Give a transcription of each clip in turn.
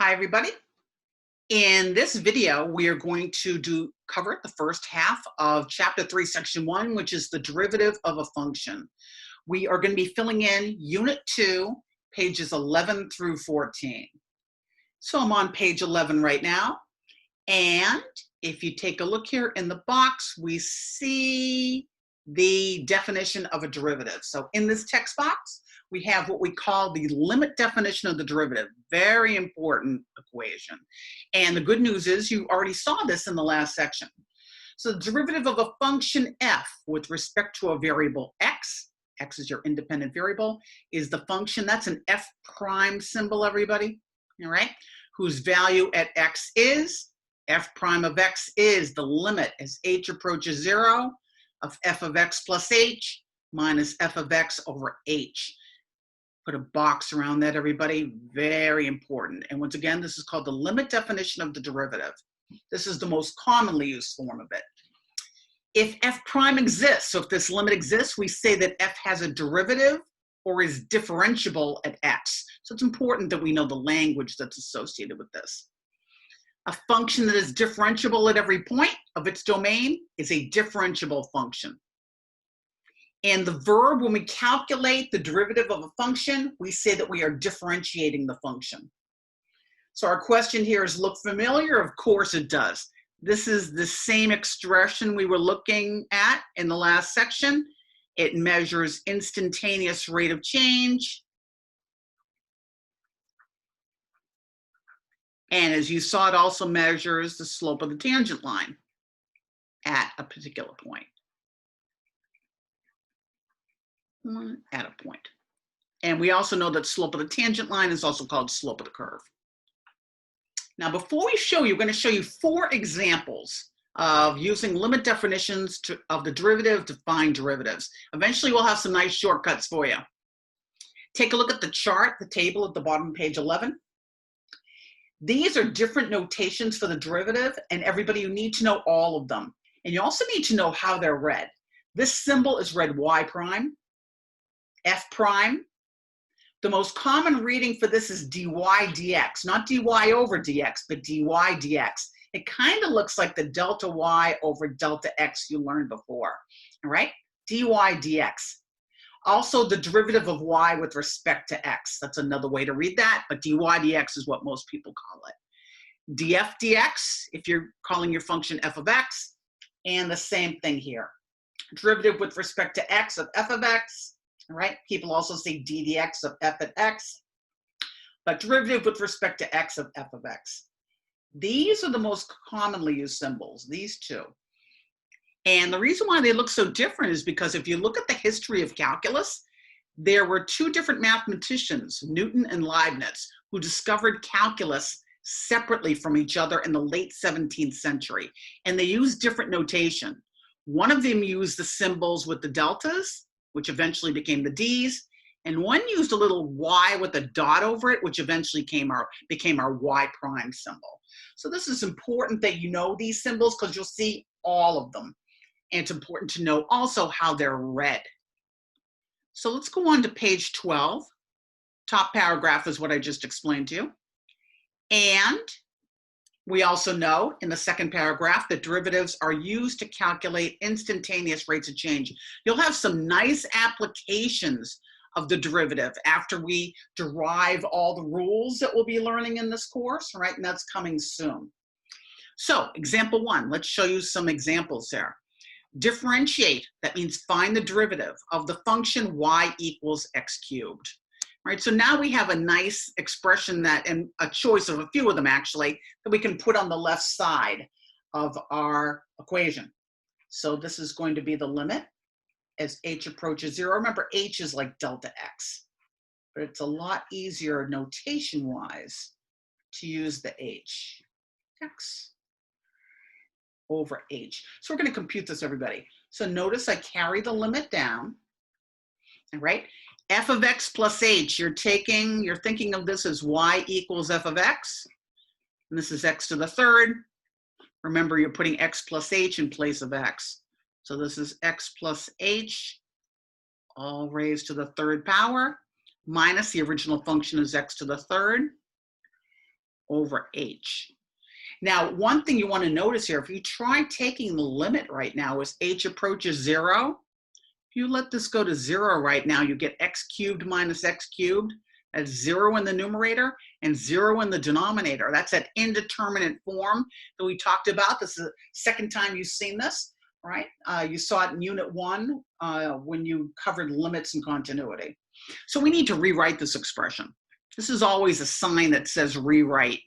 Hi, everybody. In this video, we are going to cover the first half of chapter 3, section 1, which is the derivative of a function. We are going to be filling in unit 2, pages 11 through 14. So I'm on page 11 right now. And if you take a look here in the box, we see the definition of a derivative. So in this text box, we have what we call the limit definition of the derivative. Very important equation. And the good news is you already saw this in the last section. So the derivative of a function f with respect to a variable x is your independent variable, is the function, that's an f prime symbol, everybody, all right, whose value at x is, f prime of x is the limit as h approaches 0 of f of x plus h minus f of x over h. Put a box around that, everybody, very important. And once again, this is called the limit definition of the derivative. This is the most commonly used form of it. If f prime exists, so if this limit exists, we say that f has a derivative or is differentiable at x. So it's important that we know the language that's associated with this. A function that is differentiable at every point of its domain is a differentiable function. And the verb, when we calculate the derivative of a function, we say that we are differentiating the function. So our question here is, look familiar? Of course it does. This is the same expression we were looking at in the last section. It measures instantaneous rate of change. And as you saw, it also measures the slope of the tangent line at a particular point. At a point. And we also know that slope of the tangent line is also called slope of the curve. Now, before we show you, we're going to show you 4 examples of using limit definitions of the derivative to find derivatives. Eventually, we'll have some nice shortcuts for you. Take a look at the chart, the table at the bottom of page 11. These are different notations for the derivative, and everybody, you need to know all of them. And you also need to know how they're read. This symbol is read y prime, f prime. The most common reading for this is dy dx, not dy over dx, but dy dx. It kind of looks like the delta y over delta x you learned before, all right? Dy dx. Also, the derivative of y with respect to x. That's another way to read that, but dy dx is what most people call it. Df dx, if you're calling your function f of x, and the same thing here. Derivative with respect to x of f of x, all right? People also say d dx of f at x, but derivative with respect to x of f of x. These are the most commonly used symbols, these two. And the reason why they look so different is because if you look at the history of calculus, there were 2 different mathematicians, Newton and Leibniz, who discovered calculus separately from each other in the late 17th century. And they used different notation. One of them used the symbols with the deltas, which eventually became the D's, and one used a little y with a dot over it, which eventually became our y prime symbol. So this is important that you know these symbols because you'll see all of them. And it's important to know also how they're read. So let's go on to page 12. Top paragraph is what I just explained to you. And we also know in the second paragraph that derivatives are used to calculate instantaneous rates of change. You'll have some nice applications of the derivative after we derive all the rules that we'll be learning in this course, right? And that's coming soon. So example 1, let's show you some examples there. Differentiate, that means find the derivative of the function y equals x cubed. Right, so now we have a nice expression that, and a choice of a few of them actually, that we can put on the left side of our equation. So this is going to be the limit as h approaches 0. Remember, h is like delta x, but it's a lot easier notation-wise to use the h, x over h. So we're going to compute this, everybody. So notice I carry the limit down, all right? F of x plus h, you're thinking of this as y equals f of x, and this is x to the third. Remember, you're putting x plus h in place of x. So this is x plus h, all raised to the third power, minus the original function is x to the third, over h. Now, one thing you want to notice here, if you try taking the limit right now as h approaches 0, if you let this go to 0 right now, you get x cubed minus x cubed. That's 0 in the numerator and 0 in the denominator. That's that indeterminate form that we talked about. This is the second time you've seen this, right? You saw it in Unit 1 when you covered limits and continuity. So we need to rewrite this expression. This is always a sign that says rewrite.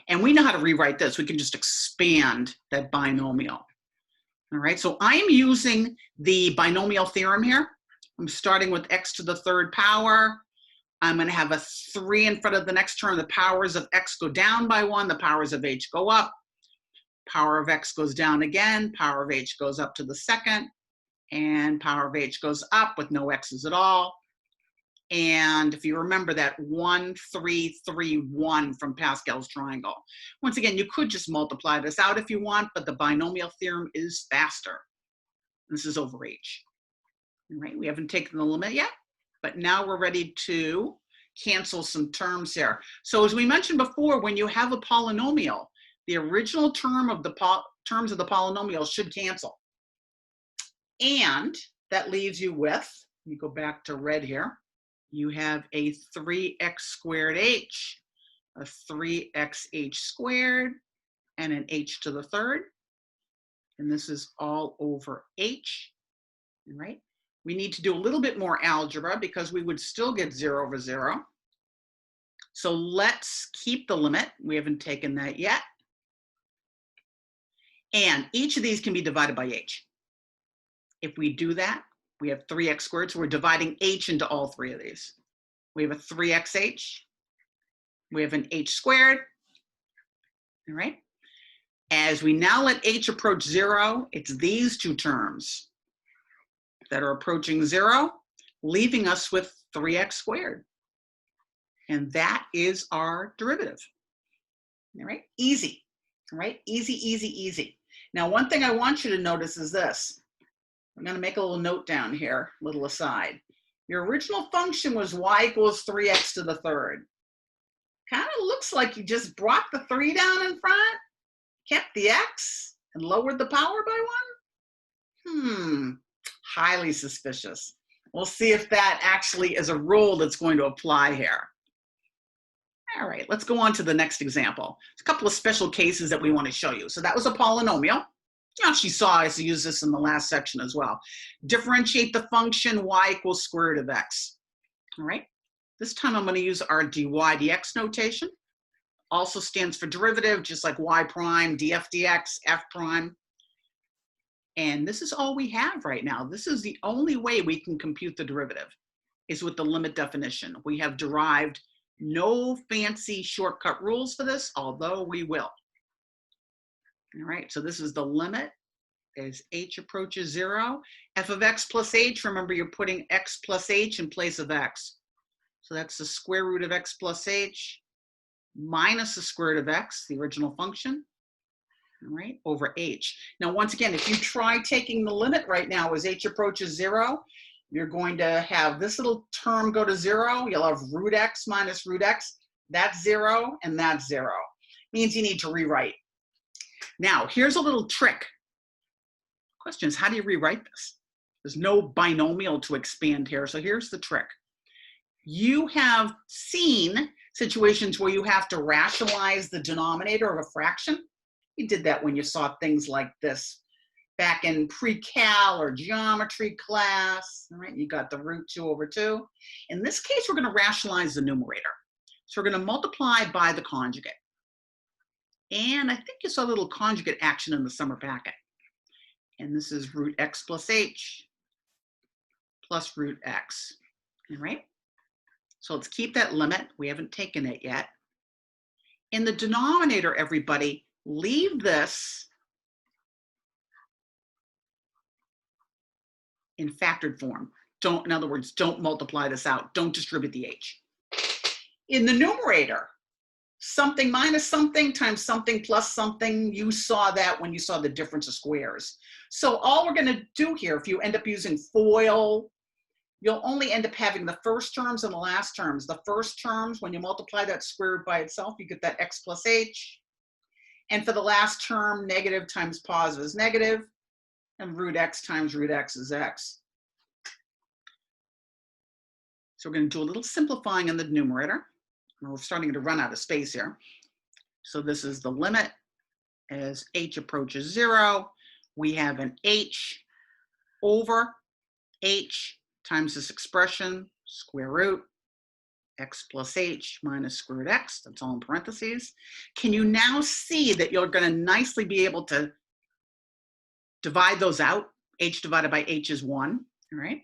And we know how to rewrite this. We can just expand that binomial. All right, so I'm using the binomial theorem here. I'm starting with x to the 3rd power. I'm going to have a 3 in front of the next term. The powers of x go down by 1. The powers of h go up. Power of x goes down again. Power of h goes up to the 2nd. And power of h goes up with no x's at all. And if you remember that 1, 3, 3, 1 from Pascal's triangle. Once again, you could just multiply this out if you want, but the binomial theorem is faster. This is over h. All right, we haven't taken the limit yet, but now we're ready to cancel some terms here. So as we mentioned before, when you have a polynomial, the original term of the terms of the polynomial should cancel. And that leaves you with, you go back to red here, you have a 3x squared h, a 3xh squared, and an h to the 3rd. And this is all over h, all right? We need to do a little bit more algebra because we would still get 0 over 0. So let's keep the limit. We haven't taken that yet. And each of these can be divided by h. If we do that, we have 3x squared, so we're dividing h into all 3 of these. We have a 3xh. We have an h squared. All right? As we now let h approach 0, it's these two terms that are approaching 0, leaving us with 3x squared. And that is our derivative. All right? Easy. All right? Easy, easy, easy. Now, one thing I want you to notice is this. I'm going to make a little note down here, little aside. Your original function was y equals 3x to the 3rd. Kind of looks like you just brought the 3 down in front, kept the x, and lowered the power by 1? Highly suspicious. We'll see if that actually is a rule that's going to apply here. All right, let's go on to the next example. There's a couple of special cases that we want to show you. So that was a polynomial. You actually saw us use this in the last section as well. Differentiate the function y equals square root of x. All right, this time I'm going to use our dy dx notation. Also stands for derivative, just like y prime, df dx, f prime. And this is all we have right now. This is the only way we can compute the derivative, is with the limit definition. We have derived no fancy shortcut rules for this, although we will. All right, so this is the limit as h approaches 0. F of x plus h, remember you're putting x plus h in place of x. So that's the square root of x plus h minus the square root of x, the original function, all right, over h. Now, once again, if you try taking the limit right now as h approaches 0, you're going to have this little term go to 0. You'll have root x minus root x. That's 0, and that's 0. Means you need to rewrite. Now, here's a little trick. Question is, how do you rewrite this? There's no binomial to expand here, so here's the trick. You have seen situations where you have to rationalize the denominator of a fraction. You did that when you saw things like this back in pre-cal or geometry class. All right, you got the root 2 over 2. In this case, we're going to rationalize the numerator. So we're going to multiply by the conjugate. And I think you saw a little conjugate action in the summer packet. And this is root x plus h plus root x. All right? So let's keep that limit. We haven't taken it yet. In the denominator, everybody, leave this in factored form. Don't, in other words, don't multiply this out. Don't distribute the h. In the numerator, something minus something times something plus something. You saw that when you saw the difference of squares. So all we're going to do here, if you end up using FOIL, you'll only end up having the first terms and the last terms. The first terms, when you multiply that square root by itself, you get that x plus h. And for the last term, negative times positive is negative, and root x times root x is x. So we're going to do a little simplifying in the numerator. We're starting to run out of space here. So this is the limit as h approaches 0. We have an h over h times this expression, square root, x plus h minus square root x, that's all in parentheses. Can you now see that you're going to nicely be able to divide those out? H divided by h is 1, all right?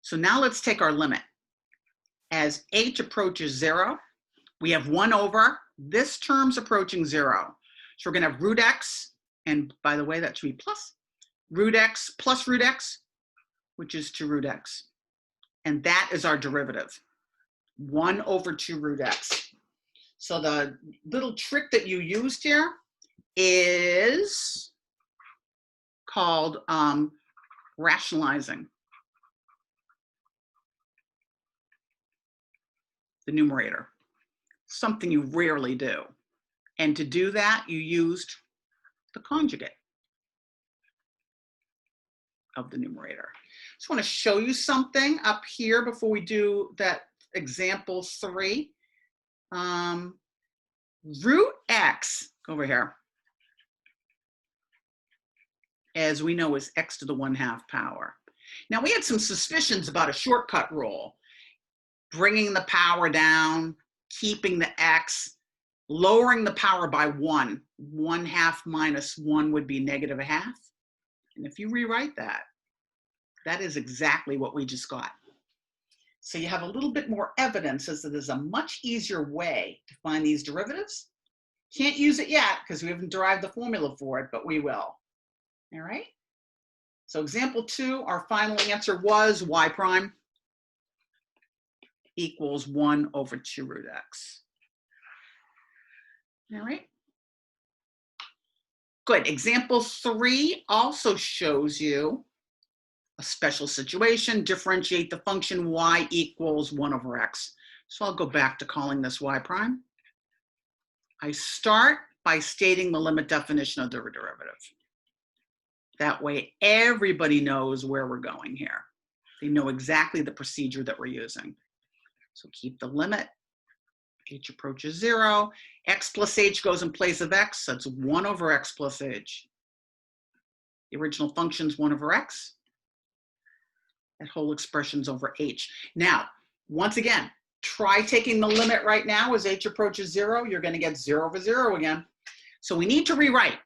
So now let's take our limit. As h approaches 0, we have 1 over, this term's approaching 0. So we're going to have root x, and by the way, that should be plus, root x plus root x, which is 2 root x. And that is our derivative, 1 over 2 root x. So the little trick that you used here is called rationalizing the numerator, something you rarely do. And to do that, you used the conjugate of the numerator. Just want to show you something up here before we do that example 3. Root x, over here, as we know, is x to the 1/2 power. Now we had some suspicions about a shortcut rule, bringing the power down, keeping the x, lowering the power by 1. 1/2 minus 1 would be negative 1/2. And if you rewrite that, that is exactly what we just got. So you have a little bit more evidence as that there's a much easier way to find these derivatives. Can't use it yet because we haven't derived the formula for it, but we will. All right. So example 2, our final answer was y prime equals 1 over 2 root x. All right. Good. Example 3 also shows you a special situation. Differentiate the function y equals 1 over x. So I'll go back to calling this y prime. I start by stating the limit definition of the derivative. That way everybody knows where we're going here. They know exactly the procedure that we're using. So keep the limit. H approaches 0. X plus h goes in place of x. That's 1 over x plus h. The original function's 1 over x. That whole expression's over h. Now, once again, try taking the limit right now as h approaches 0. You're going to get 0 over 0 again. So we need to rewrite.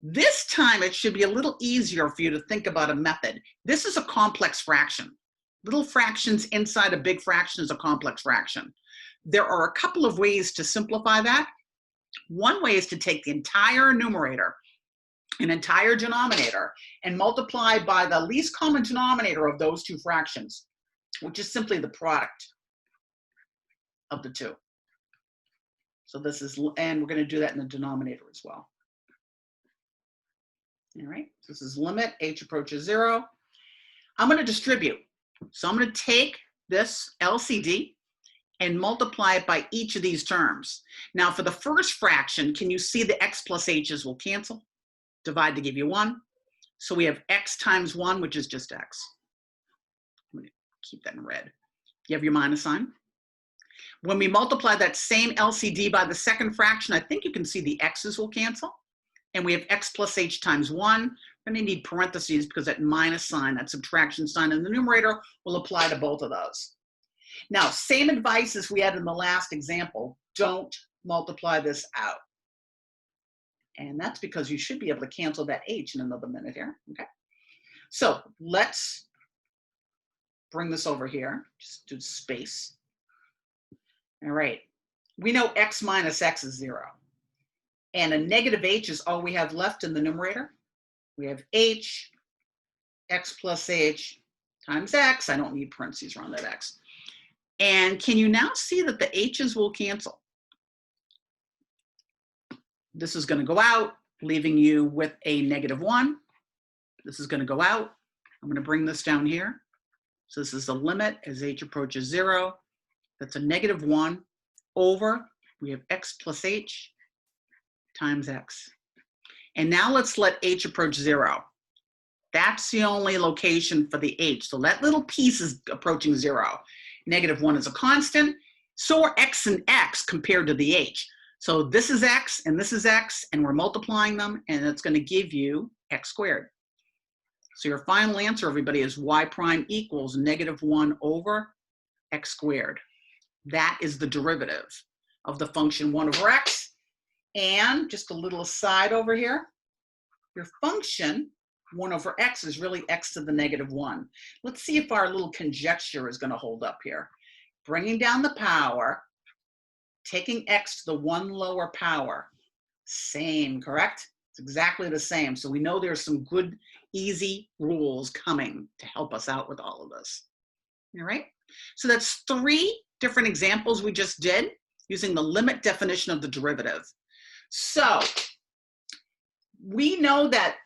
This time it should be a little easier for you to think about a method. This is a complex fraction. Little fractions inside a big fraction is a complex fraction. There are a couple of ways to simplify that. One way is to take the entire numerator, an entire denominator, and multiply by the least common denominator of those two fractions, which is simply the product of the two. So this is, and we're going to do that in the denominator as well. All right, this is limit h approaches 0. I'm going to distribute. So I'm going to take this LCD and multiply it by each of these terms. Now for the first fraction, can you see the x plus h's will cancel? Divide to give you 1. So we have x times 1, which is just x. I'm going to keep that in red. You have your minus sign. When we multiply that same LCD by the second fraction, I think you can see the x's will cancel. And we have x plus h times 1. We're going to need parentheses because that minus sign, that subtraction sign in the numerator, will apply to both of those. Now, same advice as we had in the last example. Don't multiply this out. And that's because you should be able to cancel that h in another minute here. Okay. So let's bring this over here. Just do space. All right. We know x minus x is 0. And a negative h is all we have left in the numerator. We have h, x plus h times x. I don't need parentheses around that x. And can you now see that the h's will cancel? This is going to go out, leaving you with a negative 1. This is going to go out. I'm going to bring this down here. So this is the limit as h approaches 0. That's a -1 over, we have x plus h times x. And now let's let h approach 0. That's the only location for the h. So that little piece is approaching 0. -1 is a constant. So are x and x compared to the h. So this is x and this is x, and we're multiplying them, and it's going to give you x squared. So your final answer, everybody, is y prime equals -1 over x squared. That is the derivative of the function 1 over x. And just a little aside over here, your function 1 over x is really x to the -1. Let's see if our little conjecture is going to hold up here. Bringing down the power, taking x to the 1 lower power. Same, correct? It's exactly the same. So we know there's some good, easy rules coming to help us out with all of this. All right? So that's 3 different examples we just did using the limit definition of the derivative. So we know that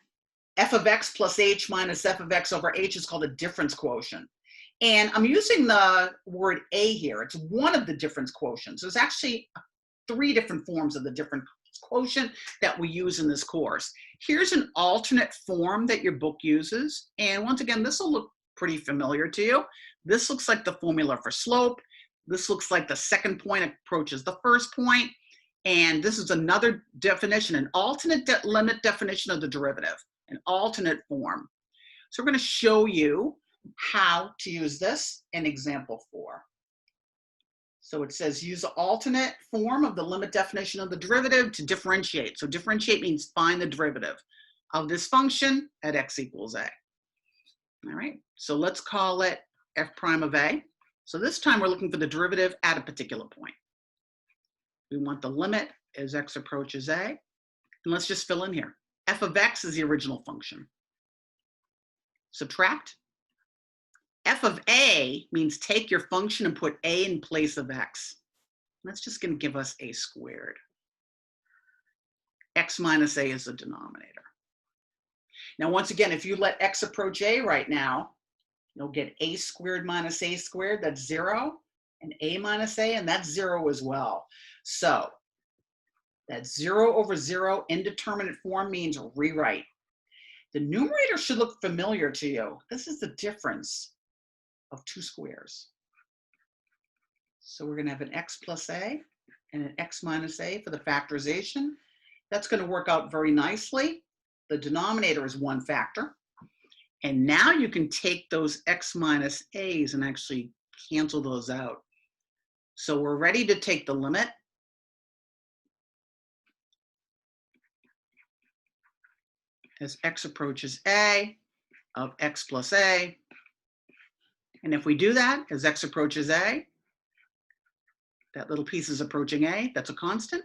f of x plus h minus f of x over h is called a difference quotient. And I'm using the word a here. It's one of the difference quotients. There's actually 3 different forms of the difference quotient that we use in this course. Here's an alternate form that your book uses. And once again, this will look pretty familiar to you. This looks like the formula for slope. This looks like the second point approaches the first point. And this is another definition, an alternate limit definition of the derivative, an alternate form. So we're going to show you how to use this in example 4. So it says use the alternate form of the limit definition of the derivative to differentiate. So differentiate means find the derivative of this function at x equals a. All right, so let's call it f prime of a. So this time we're looking for the derivative at a particular point. We want the limit as x approaches a. And let's just fill in here. F of x is the original function. Subtract. F of a means take your function and put a in place of x. That's just going to give us a squared. X minus a is the denominator. Now, once again, if you let x approach a right now, you'll get a squared minus a squared, that's 0, and a minus a, and that's 0 as well. So that 0 over 0 indeterminate form means rewrite. The numerator should look familiar to you. This is the difference of 2 squares. So we're going to have an x plus a and an x minus a for the factorization. That's going to work out very nicely. The denominator is 1 factor. And now you can take those x minus a's and actually cancel those out. So we're ready to take the limit. As x approaches a of x plus a. And if we do that, as x approaches a, that little piece is approaching a, that's a constant,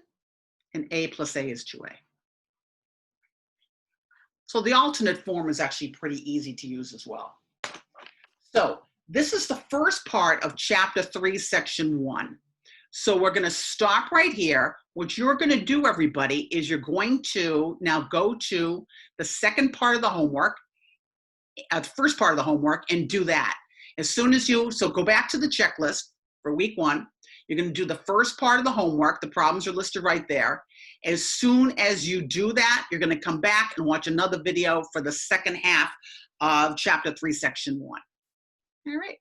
and a plus a is 2a. So the alternate form is actually pretty easy to use as well. So this is the first part of chapter 3, section 1. So we're going to stop right here. What you're going to do, everybody, is you're going to now go to the second part of the homework, the first part of the homework, and do that. As soon as so go back to the checklist for week 1. You're going to do the first part of the homework. The problems are listed right there. As soon as you do that, you're going to come back and watch another video for the second half of chapter 3, section 1. All right.